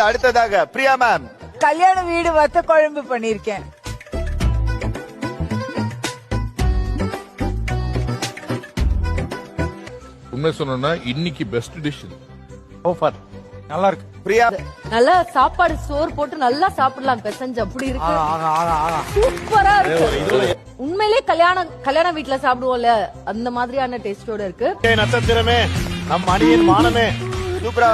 அடுத்ததாக பிரியா மேம். கல்யாண வீடு வத்த குழம்பு பண்ணிருக்கேன். உண்மை சொன்னா இன்னைக்கு பெஸ்ட் டிஷ். சூப்பர், நல்லா இருக்கு. பிரியா நல்லா சாப்பாடு சோறு போட்டு நல்லா சாப்பிடலாம் பெசஞ்சு அப்படி இருக்கு. சூப்பரா இருக்கு. உண்மையிலே கல்யாண வீட்டுல சாப்பிடுவோம்ல அந்த மாதிரியான டேஸ்டோட இருக்கு. நட்சத்திரமே, நம் அணியின் மானமே. சூப்பரா